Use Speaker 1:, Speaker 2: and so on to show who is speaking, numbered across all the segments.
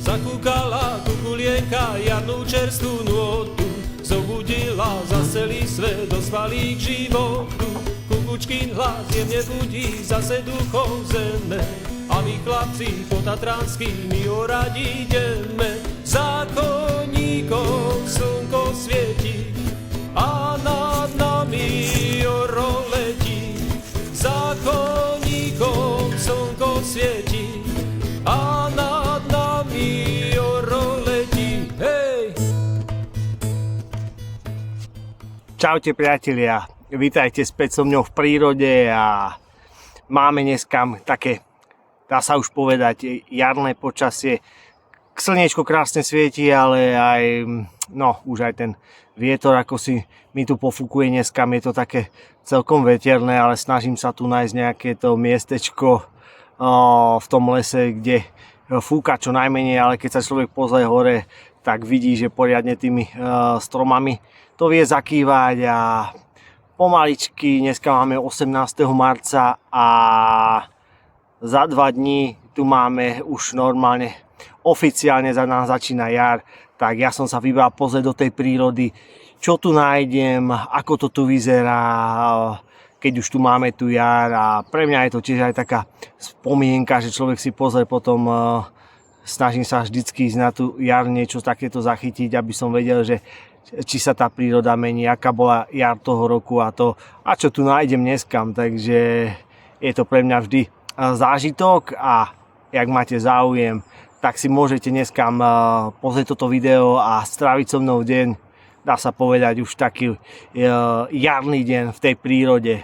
Speaker 1: Zakúkala kukulienka jarnú čerstvú nôtu, zobudila za celý svet dospalý k životu. Kukučkin hlas jemne budí zase duchov zeme, a my chlapci po tatransky my orať ideme. Zákonníkov slnko svieti a nad nami oro letí. Zákonníkov slnko svieti a nad nami oro letí. Hej!
Speaker 2: Čaute priatelia, vítajte späť so mňou v prírode a máme dneska také, dá sa už povedať, jarné počasie. Slniečko krásne svieti, ale aj, už aj ten vietor, ako si mi tu pofúkuje dneska, je to také celkom veterné, ale snažím sa tu nájsť nejaké to miestečko v tom lese, kde fúka čo najmenej, ale keď sa človek pozrie hore, tak vidí, že poriadne tými stromami to vie zakývať a pomaličky, dneska máme 18. marca a za 2 dní tu máme už normálne, oficiálne za nás začína jar, tak ja som sa vybral pozrieť do tej prírody, čo tu nájdem, ako to tu vyzerá, keď už tu máme tu jar, a pre mňa je to tiež aj taká spomienka, že človek si pozrie potom, snažím sa vždycky ísť na tú jar niečo takéto zachytiť, aby som vedel, že či sa tá príroda mení, aká bola jar toho roku a čo tu nájdem dneska. Takže je to pre mňa vždy zážitok a jak máte záujem, tak si môžete dneska pozrieť toto video a stráviť so mnou deň, dá sa povedať, už taký jarný deň v tej prírode.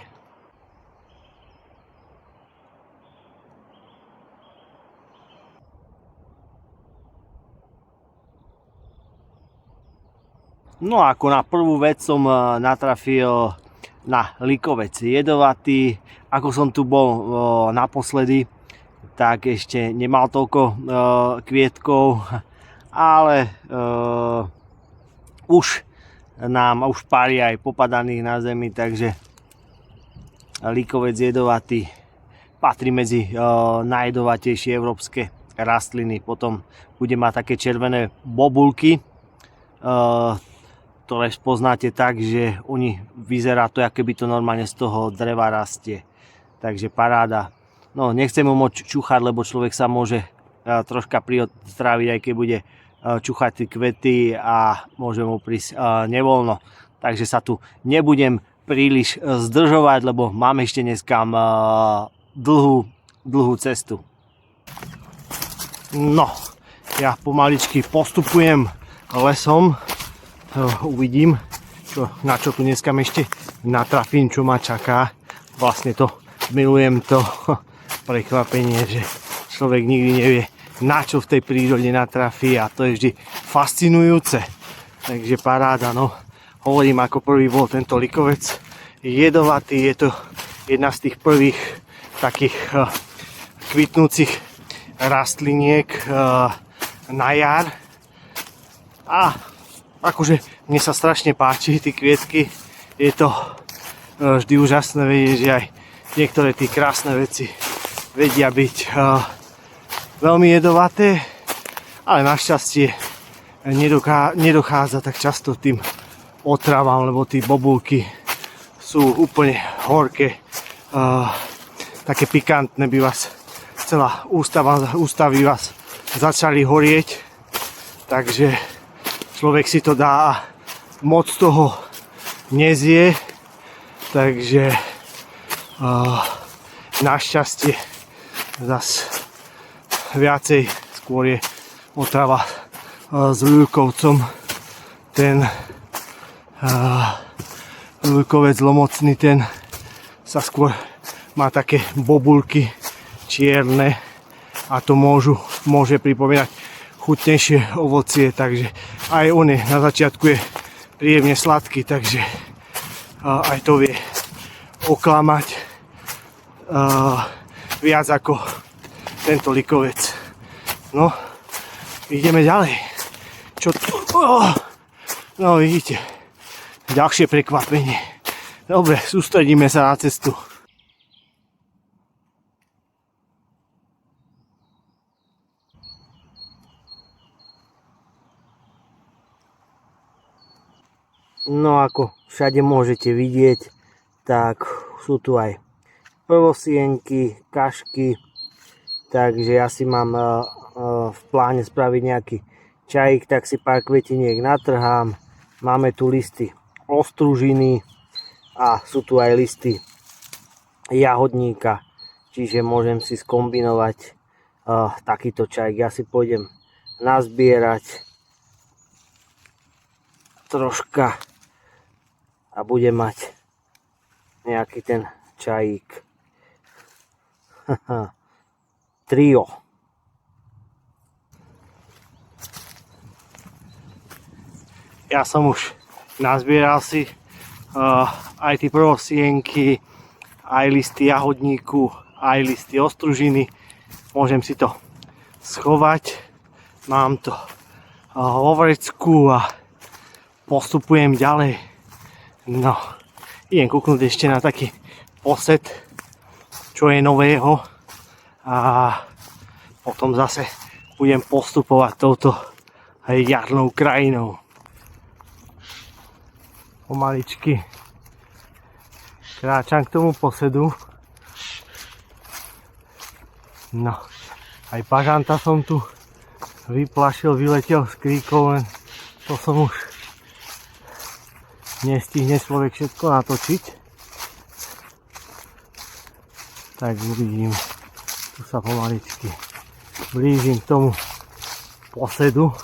Speaker 2: No a ako na prvú vec som natrafil na likovec jedovatý. Ako som tu bol naposledy, tak ešte nemal toľko kvietkov, ale už pári aj popadaných na zemi, takže likovec jedovatý patrí medzi najjedovatejšie európske rastliny. Potom bude mať také červené bobulky, ktoré poznáte tak, že vyzerá to, ako by to normálne z toho dreva rastie. Takže paráda. No, nechcem mu moc čúchať, lebo človek sa môže troška priotráviť, aj keď bude čúchať tie kvety a môže mu prísť nevoľno. Takže sa tu nebudem príliš zdržovať, lebo mám ešte dneska dlhú cestu. No, ja pomaličky postupujem lesom. Uvidím, na čo tu dneska ešte natrafím, čo ma čaká. Vlastne to milujem, to prekvapenie, že človek nikdy nevie, na čo v tej prírode natrafí, a to je vždy fascinujúce. Takže paráda, no. Hovorím, ako prvý bol tento likovec jedovatý. Je to jedna z tých prvých takých kvitnúcich rastliniek na jar. A akože mne sa strašne páči tie kvietky. Je to vždy úžasné vedieť, že aj niektoré tie krásne veci vedia byť veľmi jedovaté, ale našťastie nedochádza tak často tým otravám, lebo tie bobulky sú úplne horké, také pikantné, by vás celá ústavy vás začali horieť, takže človek si to dá a moc toho nezie, takže našťastie zas viacej skôr je otrava s ľukovcom. Ten ľukovec lomocný, ten sa skôr má také bobulky čierne a to môže pripomínať chutnejšie ovocie, takže aj on je na začiatku je príjemne sladký, takže aj to vie oklamať viac ako tento likovec. No, ideme ďalej. Čo tu? No vidíte, ďalšie prekvapenie. Dobre, sústredíme sa na cestu. No ako všade môžete vidieť, tak sú tu aj prvosienky, kašky, takže ja si mám v pláne spraviť nejaký čajík, tak si pár kvetiniek natrhám. Máme tu listy ostružiny a sú tu aj listy jahodníka, čiže môžem si skombinovať takýto čajík. Ja si pôjdem nazbierať troška a budem mať nejaký ten čajík. Trio. Ja som už nazbieral si aj tie prvosienky, aj listy jahodníku, aj listy ostružiny. Môžem si to schovať. Mám to vo vrecku a postupujem ďalej. No, idem kúknúť ešte na taký posed, čo je nového, a potom zase budem postupovať touto jarnou krajinou. Pomaličky kráčam k tomu posedu. No, aj pažanta som tu vyplašil, vyletel z kríkov, len to som už nestihne človek všetko natočiť. Tak uvidím, tu sa pomaličky blížim k tomu posedu.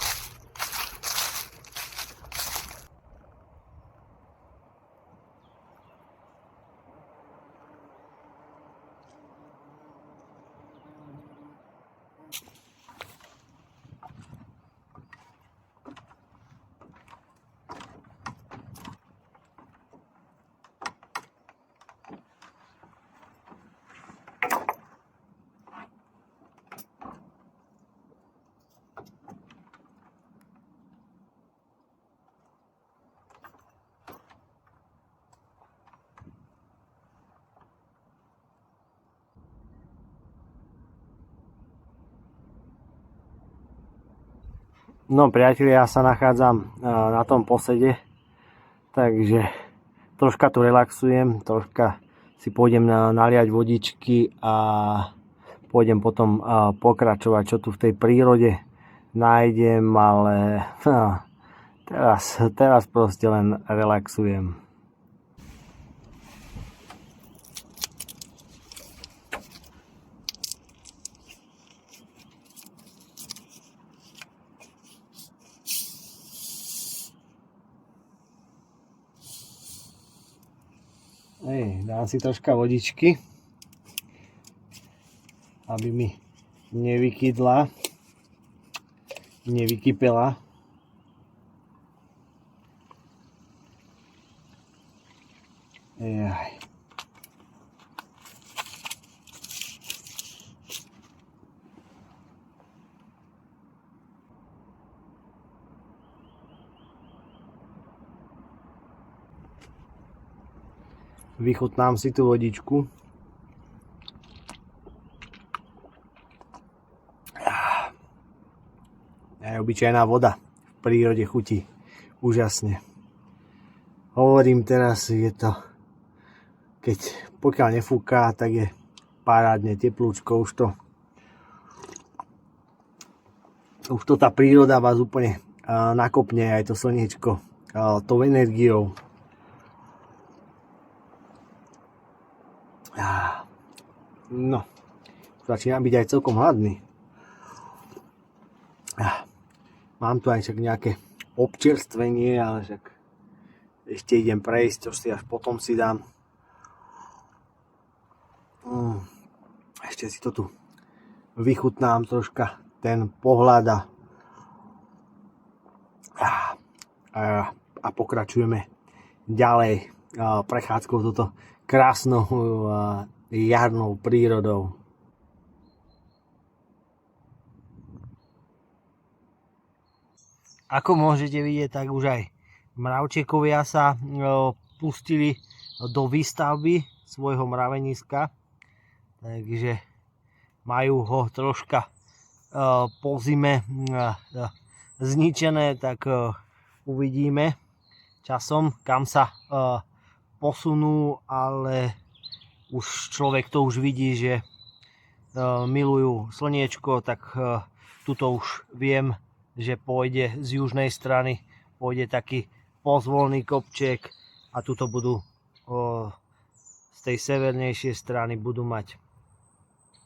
Speaker 2: No priatelia, ja sa nachádzam na tom posede, takže troška tu relaxujem, troška si pôjdem naliať vodičky a pôjdem potom pokračovať, čo tu v tej prírode nájdem, ale teraz proste len relaxujem. Dám si troška vodičky, aby mi nevykydla, nevykypela. Jaj. Vychutnám si tú vodičku. Aj obyčajná voda v prírode chutí úžasne. Hovorím teraz, je to, pokiaľ nefúka, tak je parádne teplúčko, už to tá príroda vás úplne nakopne, aj to slniečko tou energiou. No, začínam byť aj celkom hladný. Mám tu aj však nejaké občerstvenie, ale však ešte idem prejsť, čo si až potom si dám. Ešte si to tu vychutnám troška, ten pohľad a pokračujeme ďalej prechádzkou toto krásnou jarnou prírodou. Ako môžete vidieť, tak už aj mravčekovia sa pustili do výstavby svojho mraveniska, takže majú ho troška po zime zničené, tak uvidíme, časom, kam sa posunú, ale už človek to už vidí, že milujú slniečko, tak tuto už viem, že pôjde z južnej strany, pôjde taký pozvolný kopček a tuto budú z tej severnejšej strany budú mať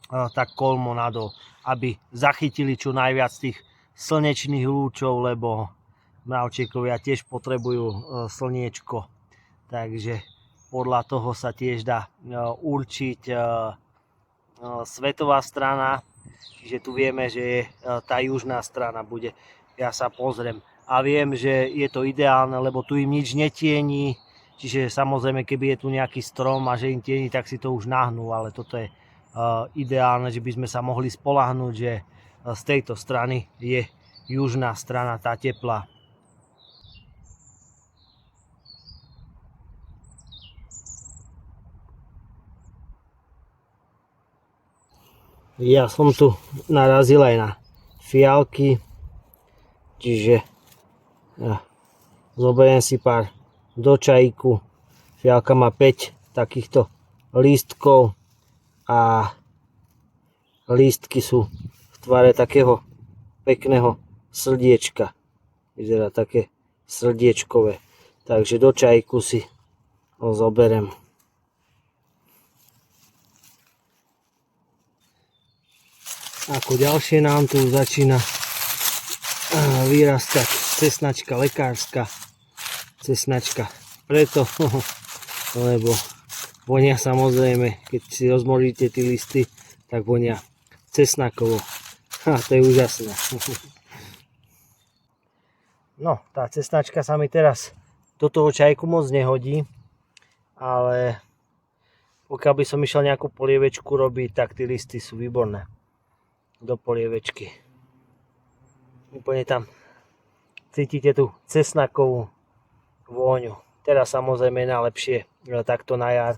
Speaker 2: tak kolmo nadol, aby zachytili čo najviac tých slnečných lúčov, lebo mravčekovia tiež potrebujú slniečko. Takže podľa toho sa tiež dá určiť svetová strana, čiže tu vieme, že je tá južná strana bude. Ja sa pozriem a viem, že je to ideálne, lebo tu im nič netieni, čiže samozrejme, keby je tu nejaký strom a že im tieni, tak si to už nahnú, ale toto je ideálne, že by sme sa mohli spoľahnúť, že z tejto strany je južná strana tá teplá. Ja som tu narazil aj na fialky, čiže zoberiem si pár do čajíku. Fialka má 5 takýchto lístkov a lístky sú v tvare takého pekného srdiečka. Vyzerá také srdiečkové. Takže do čajíku si ho zoberiem. Ako ďalšie nám tu začína vyrastať cesnačka lekárska. Cesnačka preto, lebo vonia samozrejme, keď si rozmoríte tie listy, tak vonia cesnakovo. To je úžasné. No, tá cesnačka sa mi teraz do toho čajku moc nehodí, ale pokiaľ by som išiel nejakú polievečku robiť, tak tie listy sú výborné do polievečky. Úplne tam cítite tú cesnakovú vôňu. Teraz samozrejme je najlepšie takto na jar.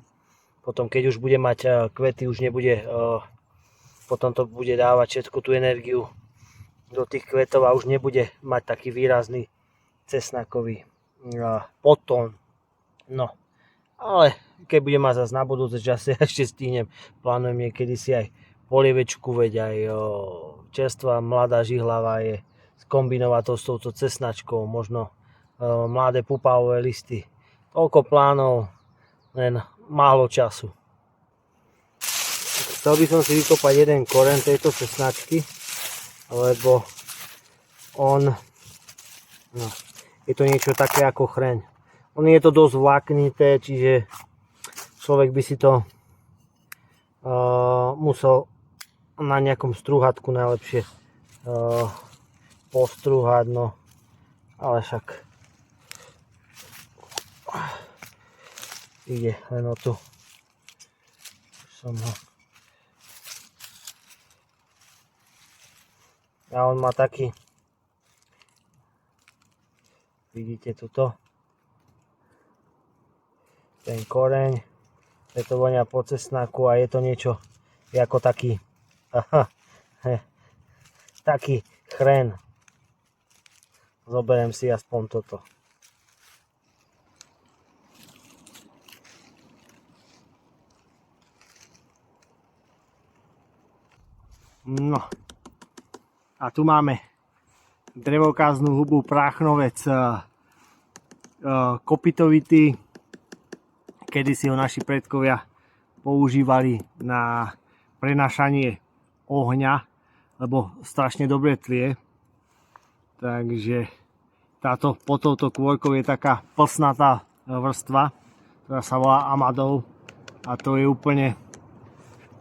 Speaker 2: Potom keď už bude mať kvety, už nebude, potom to bude dávať všetku tú energiu do tých kvetov a už nebude mať taký výrazný cesnakový podtón. No, ale keď budem mať zase na budúce čase, ešte stihnem, plánujem niekedy si aj polievečku, veď aj čerstvá mladá žihlava je skombinovať to s touto cesnačkou, možno mladé pupavové listy. Toľko plánov, len málo času. Chcel by som si vykopať jeden koreň tejto cesnačky, lebo je to niečo také ako chreň. Je to dosť vláknité, čiže človek by si to musel na nejakom strúhatku najlepšie postrúhať, no ale však ide len o tu. A on má taký, vidíte tuto, ten koreň, je to vonia po cesnaku a je to niečo ako taký taký chren. Zoberiem si aspoň toto. No. A tu máme drevokáznú hubu práchnovec kopitovitý. Kedysi ho naši predkovia používali na prenášanie ohňa, lebo strašne dobre tlie. Takže pod touto kôrkou je taká plsnatá vrstva, ktorá sa volá amadov, a to je úplne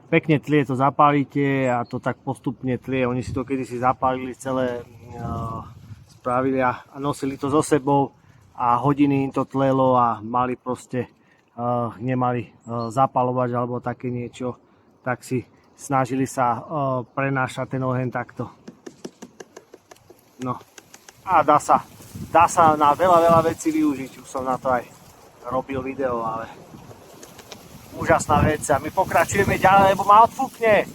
Speaker 2: pekne tlie, to zapálite a to tak postupne tlie. Oni si to kedysi zapálili celé, spravili a nosili to so sebou a hodiny im to tlelo a mali proste, nemali zapalovať alebo také niečo, tak si snažili sa prenášať ten oheň takto. No a dá sa na veľa vecí využiť. Už som na to aj robil video, ale úžasná vec. A my pokračujeme ďalej, lebo ma odfúkne.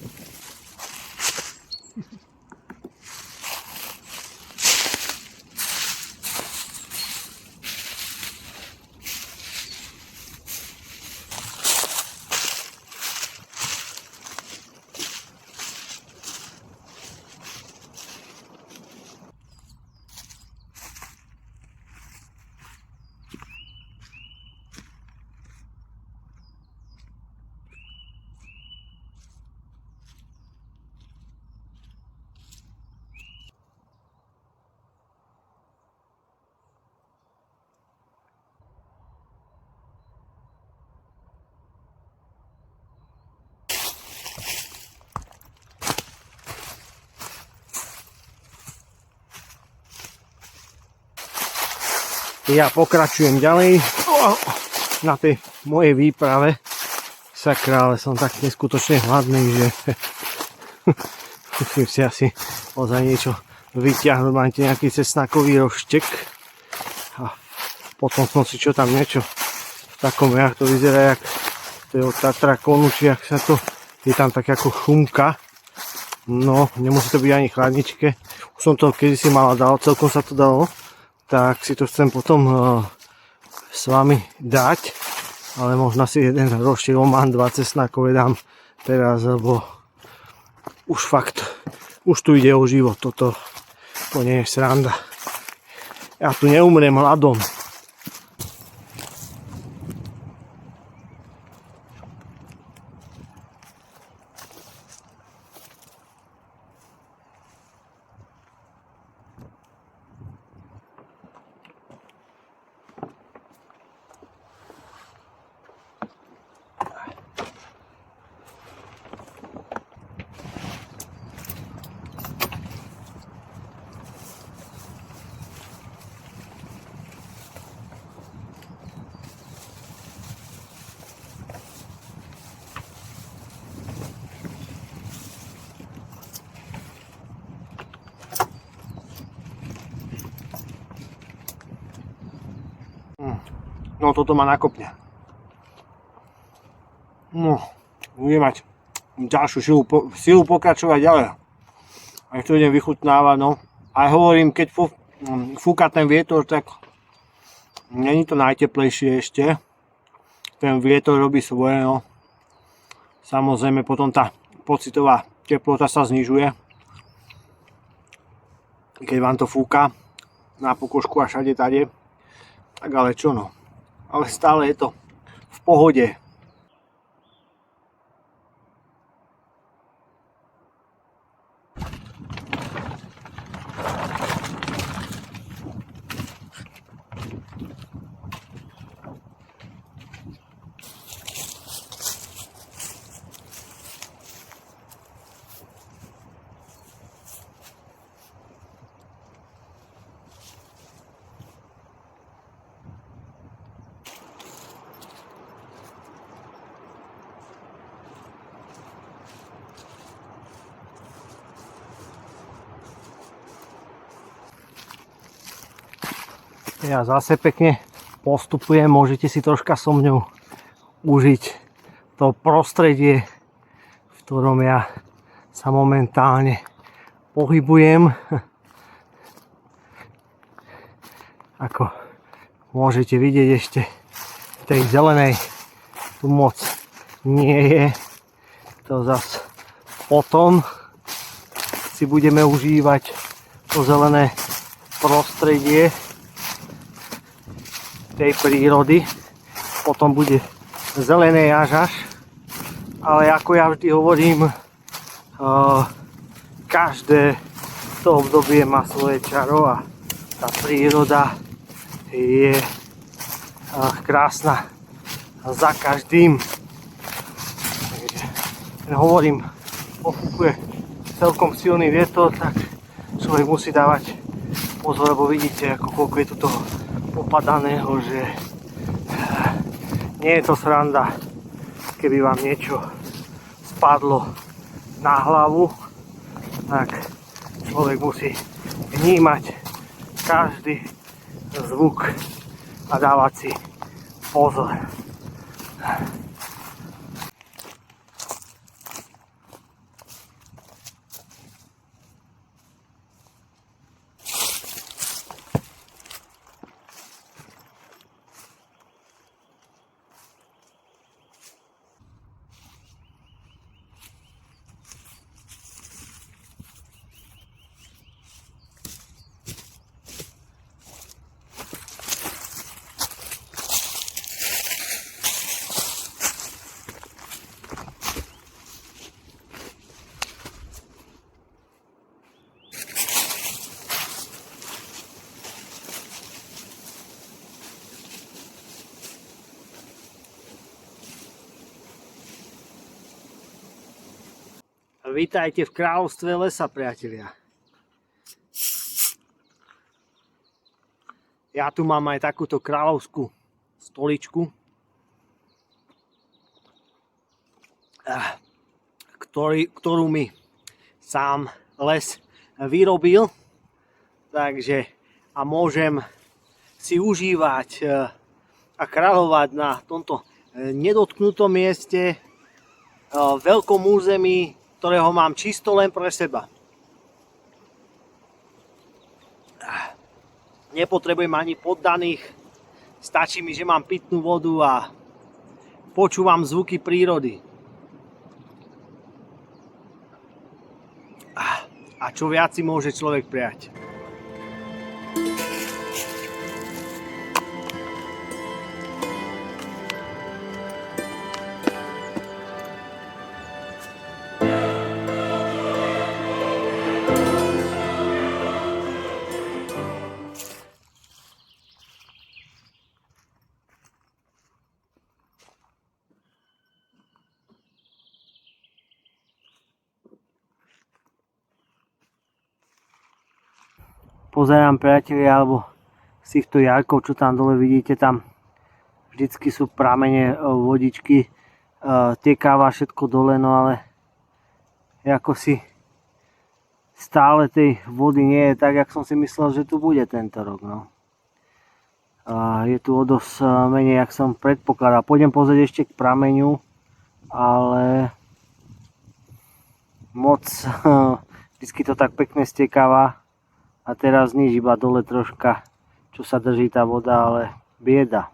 Speaker 2: Ja pokračujem ďalej na tej mojej výprave. Sakra, ale som tak neskutočne hladný, že musím si asi ozaj niečo vyťahnuť. Máte nejaký cesnakový roštek a potom som si čo tam niečo v takom, jak to vyzerá, jak to je od Tatrakonu, či jak sa to, je tam tak ako šumka. No, nemusí to byť ani chladničke. Už som to kedysi mal dal, celkom sa to dalo. Tak si to chcem potom s vami dať. Ale možno si jeden roštek, mám 2 cesnákové dám teraz, lebo už fakt, už tu ide o život. To nie je sranda. Ja tu neumrem hladom. No toto ma nakopne. No, budem mať ďalšiu silu pokračovať ďalej. Aj to idem vychutnávať, no. Aj hovorím, keď fúka ten vietor, tak není to najteplejšie ešte. Ten vietor robí svoje, no. Samozrejme potom tá pocitová teplota sa znižuje. Keď vám to fúka na pokožku a všade tade. Tak ale čo no. Ale stále je to v pohode. Ja zase pekne postupujem, môžete si troška so mňou užiť to prostredie, v ktorom ja sa momentálne pohybujem. Ako môžete vidieť, ešte v tej zelenej tu moc nie je. To zase potom si budeme užívať to zelené prostredie tej prírody, potom bude zelené až, ale ako ja vždy hovorím, každé to obdobie má svoje čaro a tá príroda je krásna za každým. Takže hovorím, pofúkuje celkom silný vietor, tak človek musí dávať pozor, lebo vidíte, ako koľko je tu toho popadaného, že nie je to sranda, keby vám niečo spadlo na hlavu, tak človek musí vnímať každý zvuk a dávať si pozor. Vítajte v kráľovstve lesa, priatelia. Ja tu mám aj takúto kráľovskú stoličku, ktorú mi sám les vyrobil. Takže a môžem si užívať a kráľovať na tomto nedotknutom mieste, veľkom území, ktorého mám čisto len pre seba. Nepotrebujem ani poddaných, stačí mi, že mám pitnú vodu a počúvam zvuky prírody. A čo viac si môže človek prijať? Pozerám, priatelia, alebo z týchto jarkov, čo tam dole vidíte, tam vždycky sú pramene vodičky, tekáva všetko dole, no ale ako si stále tej vody nie je tak, jak som si myslel, že tu bude tento rok. No. Je tu o dosť menej, jak som predpokladal. Pôjdem pozrieť ešte k prameňu, ale moc vždycky to tak pekne stekáva. A teraz nič, iba dole troška, čo sa drží tá voda, ale bieda.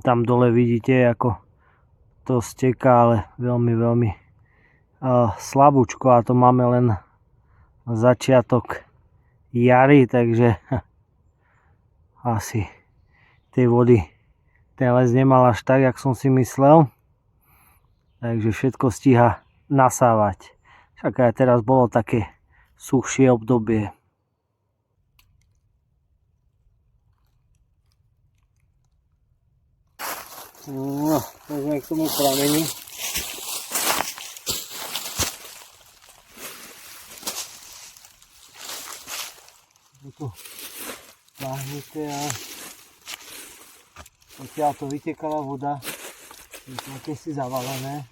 Speaker 2: Tam dole vidíte, ako to steká, ale veľmi, veľmi slabúčko. A to máme len začiatok jary, takže asi tej vody ten les nemal až tak, jak som si myslel. Takže všetko stíha nasávať. Však aj teraz bolo také suchšie obdobie. No, poďme k tomu prameniu. Je to láhnité a odtiaľ to vytekala voda, je to akési zavalené.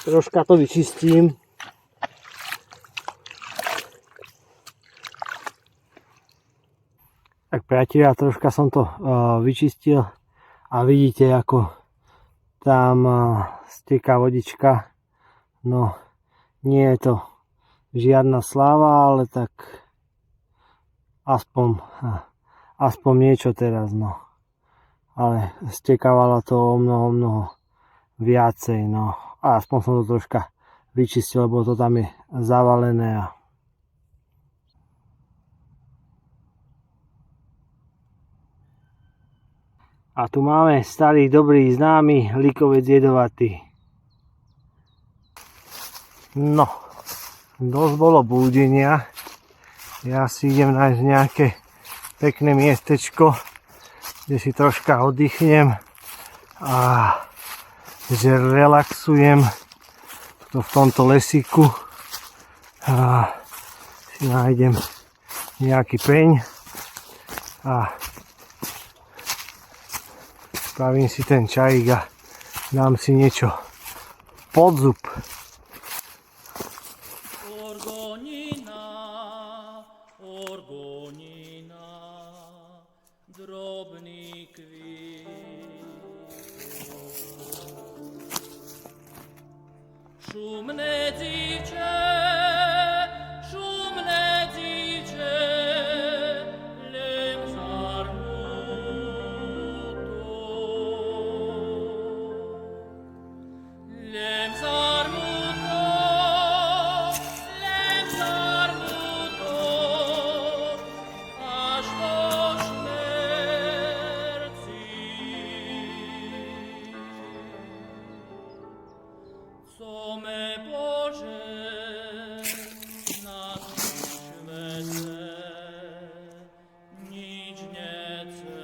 Speaker 2: Troška to vyčistím. Tak priatelia, troška som to vyčistil a vidíte, ako tam steká vodička. No, nie je to žiadna sláva, ale tak aspoň niečo teraz, no. Ale stekávalo to o mnoho viacej, no. A aspoň som to troška vyčistil, lebo to tam je zavalené. A tu máme starý dobrý známy likovec jedovatý. No, dosť bolo blúdenia. Ja si idem nájsť nejaké pekné miestečko, kde si troška oddychnem a že relaxujem v tomto lesíku a si nájdem nejaký peň a spravím si ten čajík a dám si niečo pod zub.
Speaker 1: Orgonina, drobný kvít. Szumne dziewczę, lem zarmuto. Lem zarmuto, aż do śmierci. Co me Boże na świecie nic nie chcesz.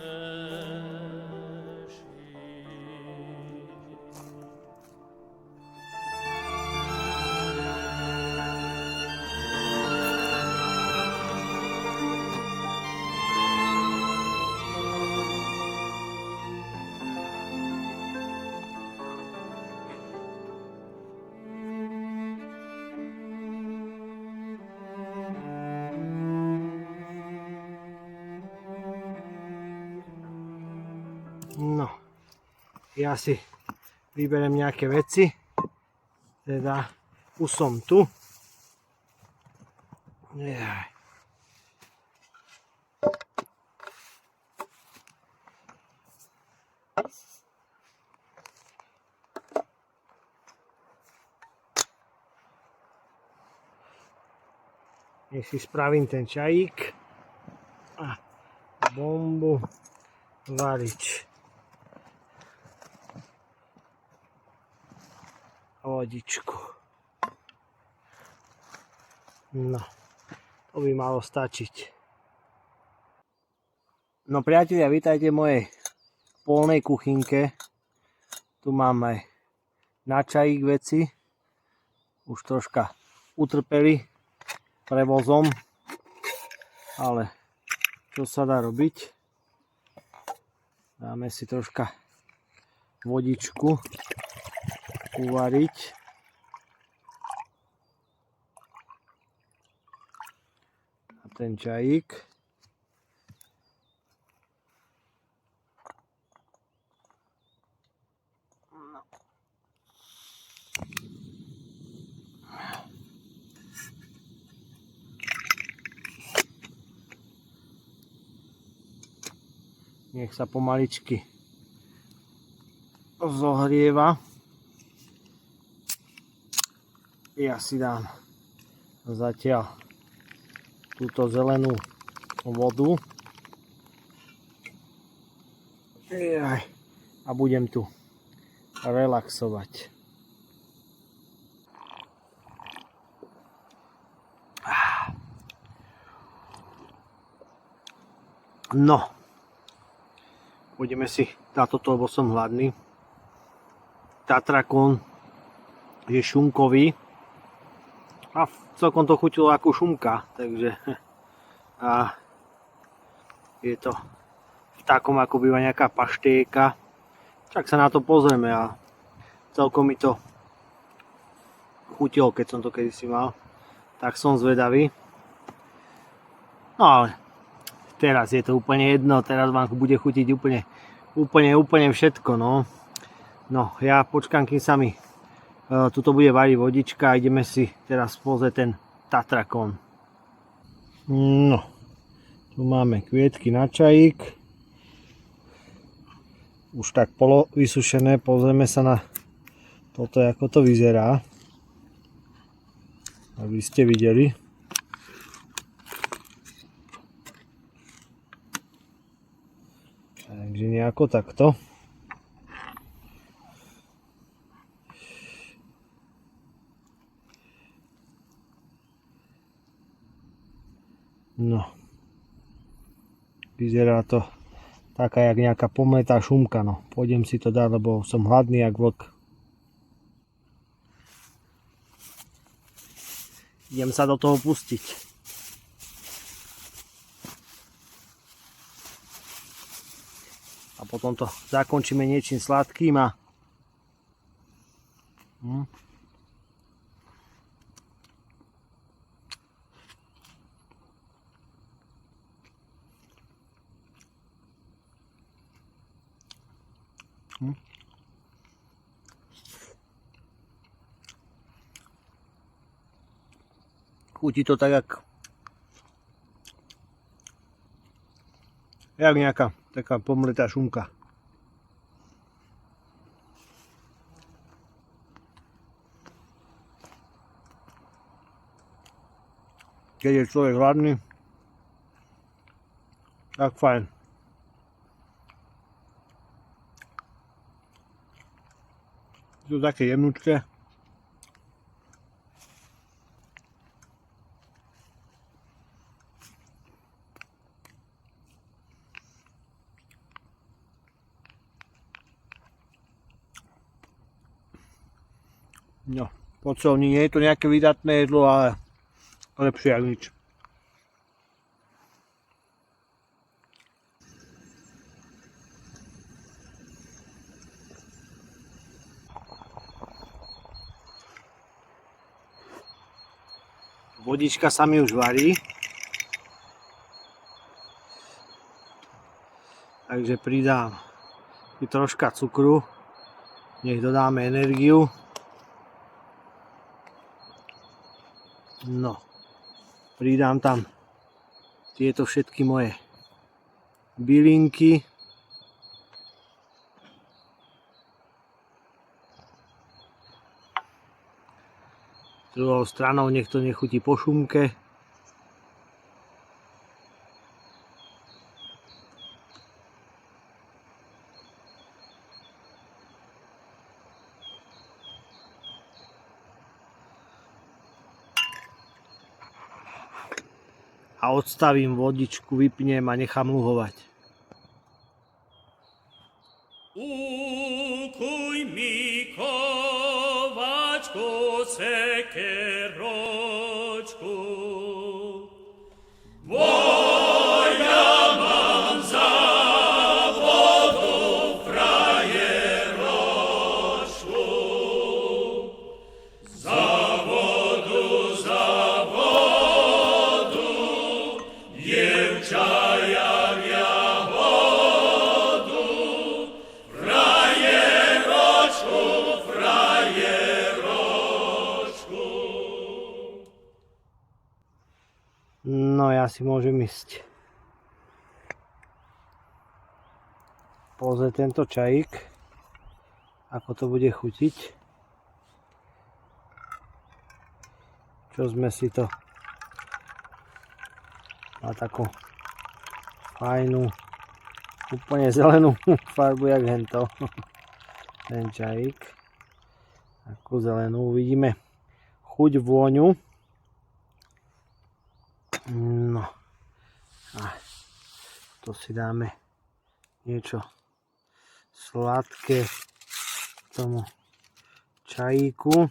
Speaker 2: No, ja si vyberiem nejaké veci, teda už som tu. Jaj. Nech si spravím ten čajík a bombu varič. Vodičku. No, to by malo stačiť. No priatelia, vítajte v mojej polnej kuchynke. Tu mám aj na čajík veci. Už troška utrpeli prevozom, ale čo sa dá robiť? Dáme si troška vodičku uvariť. A ten čajík. No. Nech sa pomaličky zohrieva. Ja si dám zatiaľ túto zelenú vodu. A budem tu relaxovať. No, budeme si dať toto, lebo som hladný. Tatrakon je šunkový. A celkom to chutilo ako šunka, takže a je to v takom, ako býva nejaká paštieka. Čak sa na to pozrieme a celkom mi to chutilo, keď som to kedysi mal. Tak som zvedavý. No ale teraz je to úplne jedno, teraz vám bude chutiť úplne všetko, no. No, ja počkám, kým sa mi tuto bude variť vodička a ideme si teraz pozrieť ten Tatrakon. No, tu máme kvietky na čajík. Už tak polo vysušené, pozrieme sa na toto, ako to vyzerá. Aby ste videli. Takže nejako takto. No, vyzerá to taká jak nejaká pomletá šumka, no. Pôjdem si to dať, lebo som hladný jak vlk. Idem sa do toho pustiť. potom to zakončíme niečím sladkým a chutí to tak, jak nejaká taká pomletá šunka. Keď je človek hladný, tak fajn. Sú také jemnúčké. No, pocelní, nie je to nejaké vydatné jedlo, ale lepšie ako nič. Vodička sa mi už varí. Takže pridám troška cukru. Nech dodáme energiu. No, pridám tam tieto všetky moje bylinky. Druhou stranou nech to nechutí po šunke. A odstavím vodičku, vypnem a nechám luhovať.
Speaker 1: Ukuj mi kovačku, sekeročku, moja mám závodu frajeročku, závodu, dievča jak jahodu, frajeročku, frajeročku.
Speaker 2: No ja si môžem ísť pozrieť tento čajík, ako to bude chutiť. Čo sme si to má takú fajnú, úplne zelenú farbu, jak hento. Ten čajík. Takú zelenú uvidíme. Chuť, vôňu. No. A to si dáme niečo sladké k tomu čajíku.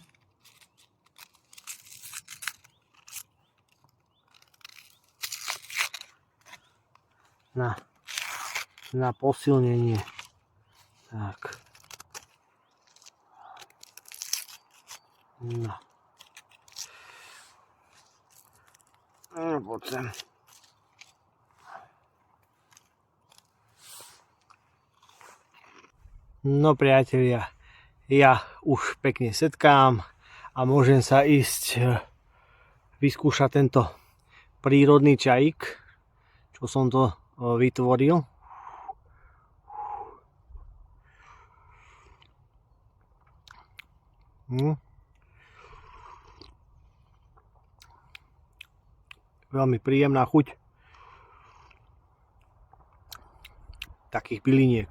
Speaker 2: Na posilnenie. Tak. No. Poď sem. No priatelia, ja už pekne setkám a môžem sa ísť vyskúšať tento prírodný čajík, čo som to vytvoril. Veľmi príjemná chuť takých byliniek.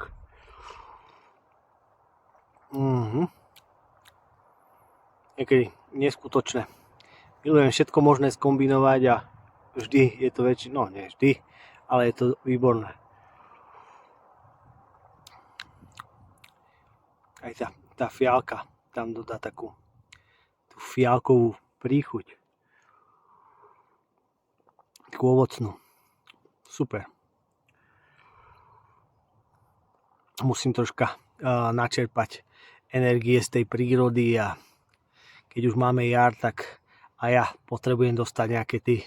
Speaker 2: Niekedy neskutočné. Milujem všetko možné skombinovať a vždy je to väčšinou, no nie vždy, ale je to výborné. Aj tá fialka tam dodá takú tú fialkovú príchuť. Takú ovocnú. Super. musím troška načerpať energie z tej prírody a keď už máme jar, tak a ja potrebujem dostať nejaké tie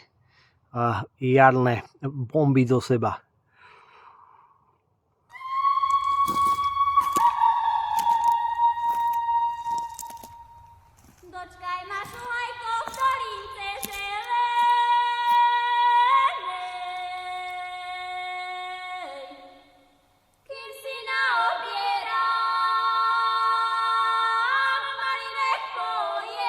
Speaker 2: jarné bomby do seba.
Speaker 3: Dočkaj ma šuhajko v dolince zelenej, kým si naobieram malinek pojednej.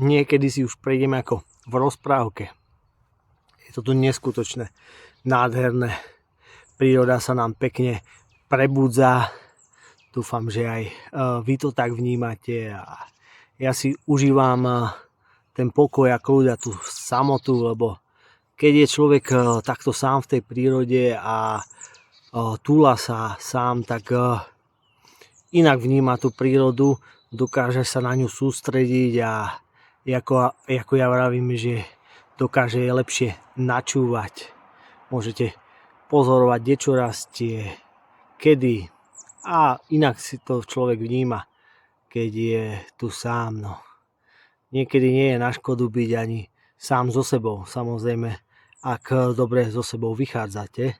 Speaker 2: Niekedy si už prejdeme ako v rozprávke. Je to tu neskutočné, nádherné. Príroda sa nám pekne prebudza. Dúfam, že aj vy to tak vnímate. A ja si užívam ten pokoj a kľud a tú samotu, lebo keď je človek takto sám v tej prírode a túla sa sám, tak inak vníma tú prírodu, dokáže sa na ňu sústrediť a ako ja vravím, že dokáže lepšie načúvať. Môžete pozorovať, kde čo rastie, kedy a inak si to človek vníma, keď je tu sám. No. Niekedy nie je na škodu byť ani sám so sebou, samozrejme, ak dobre so sebou vychádzate.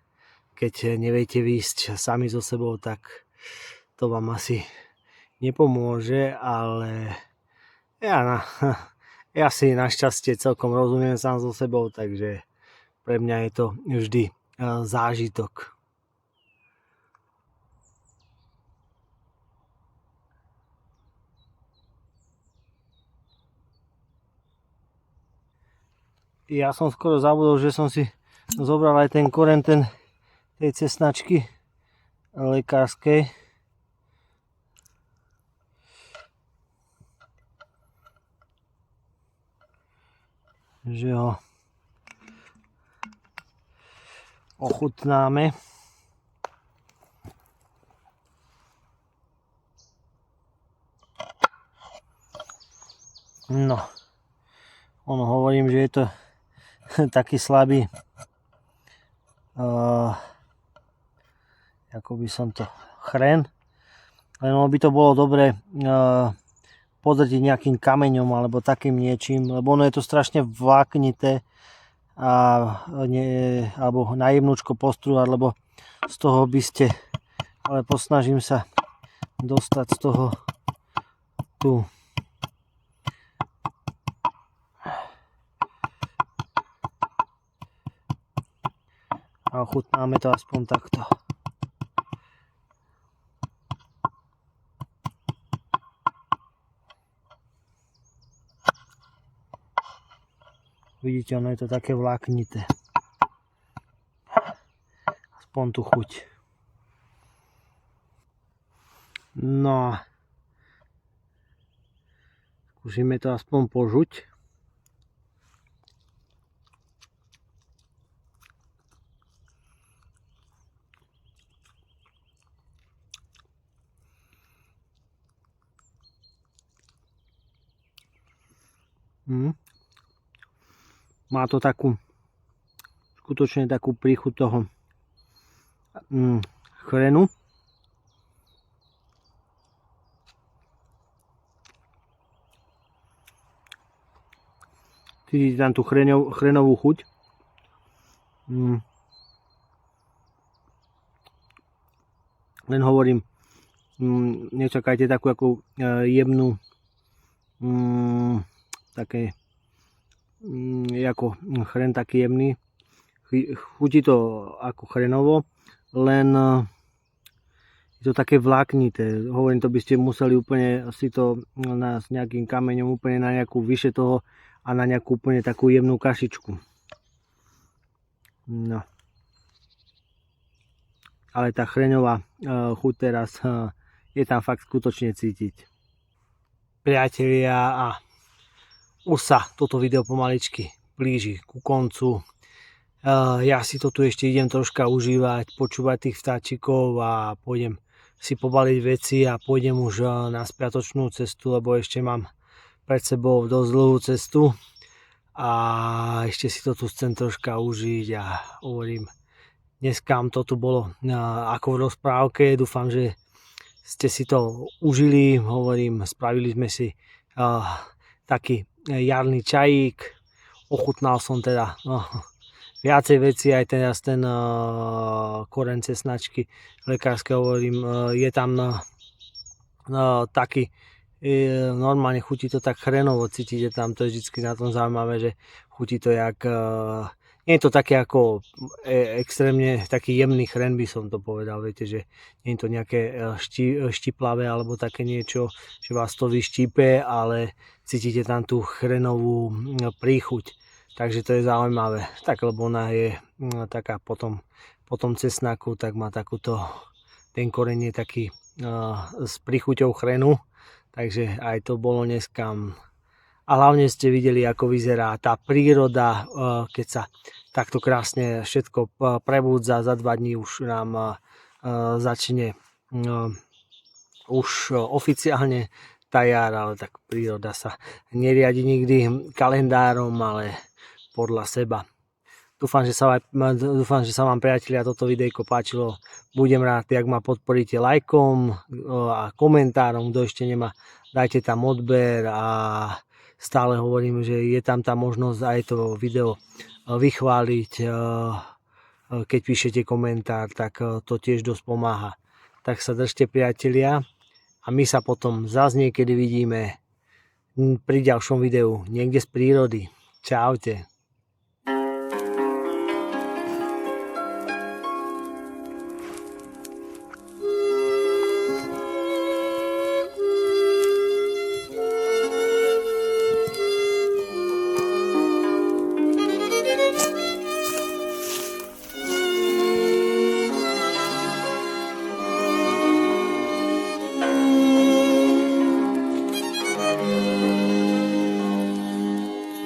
Speaker 2: Keď neviete výjsť sami so sebou, tak to vám asi nepomôže, ale ja si našťastie celkom rozumiem sám so sebou, takže pre mňa je to vždy zážitok. Ja som skoro zabudol, že som si zobral aj ten koreň tej cesnačky lekárskej. Že ho ochutnáme. No, hovorím, že je to taký slabý, ako by som to, chren, len by to bolo dobre podrtiť nejakým kameňom alebo takým niečím, lebo ono je to strašne vláknité alebo na jemnúčko postrúhať, lebo z toho by ste, ale posnažím sa dostať z toho tu. A ochutnáme to aspoň takto. Vidíte, ono je to také vláknité. Aspoň tu chuť. No a skúsime to aspoň požuť. Má to takú, skutočne takú príchuť toho chrenu. Cítite tam tú chrenovú chuť. Len hovorím, nečakajte takú ako jemnú, také ako chren taký jemný. Chutí to ako chrenovo, len je to také vláknité. Hovorím, to by ste museli úplne si to s nejakým kameňom úplne na nejakú vyše toho a na nejakú úplne takú jemnú kašičku. No. Ale tá chreňová chuť teraz je tam fakt skutočne cítiť. Priatelia, a už sa toto video pomaličky blíži ku koncu. Ja si to tu ešte idem troška užívať, počúvať tých vtáčikov a pôjdem si pobaliť veci a pôjdem už na spiatočnú cestu, lebo ešte mám pred sebou dosť dlhú cestu. a ešte si to tu chcem troška užiť a hovorím, dneska to tu bolo ako v rozprávke, dúfam, že ste si to užili, hovorím, spravili sme si taký jarný čajík, ochutnal som teda viacej veci, aj teraz ten koreň cesnačky lekárske, hovorím, je tam taký, normálne chutí to tak chrenovo, cítite tam, to je vždy na tom zaujímavé, že chutí to jak, nie je to také ako extrémne taký jemný chren, by som to povedal, viete, že nie je to nejaké štiplavé alebo také niečo, že vás to vyštípe, ale cítite tam tú chrenovú príchuť, takže to je zaujímavé, tak lebo ona je taká po tom cesnaku, tak má takúto, ten koreň je taký s príchuťou chrenu, takže aj to bolo dneska. A hlavne ste videli, ako vyzerá tá príroda, keď sa takto krásne všetko prebúdza. Za 2 dní už nám začne už oficiálne tá jar, ale tak príroda sa neriadi nikdy kalendárom, ale podľa seba. Dúfam, že sa vám, priatelia, toto videjko páčilo. Budem rád, ak ma podporíte lajkom a komentárom. Kto ešte nemá, dajte tam odber a stále hovorím, že je tam tá možnosť aj to video vychváliť. Keď píšete komentár, tak to tiež dosť pomáha. Tak sa držte, priatelia, a my sa potom zase niekedy vidíme pri ďalšom videu niekde z prírody. Čaute.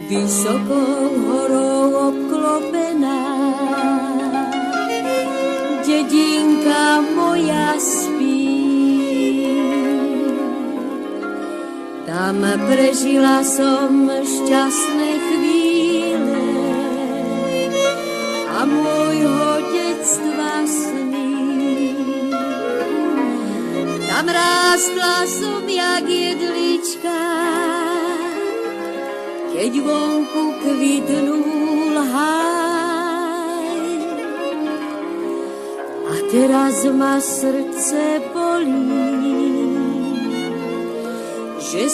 Speaker 4: Vysokou horou obklopená, dedinka moja spí. Tam prežila som šťastné chvíle a môjho detstva sny. Tam rástla som jak jedlička, keď vonku kvitnul háj. A teraz ma srdce bolí,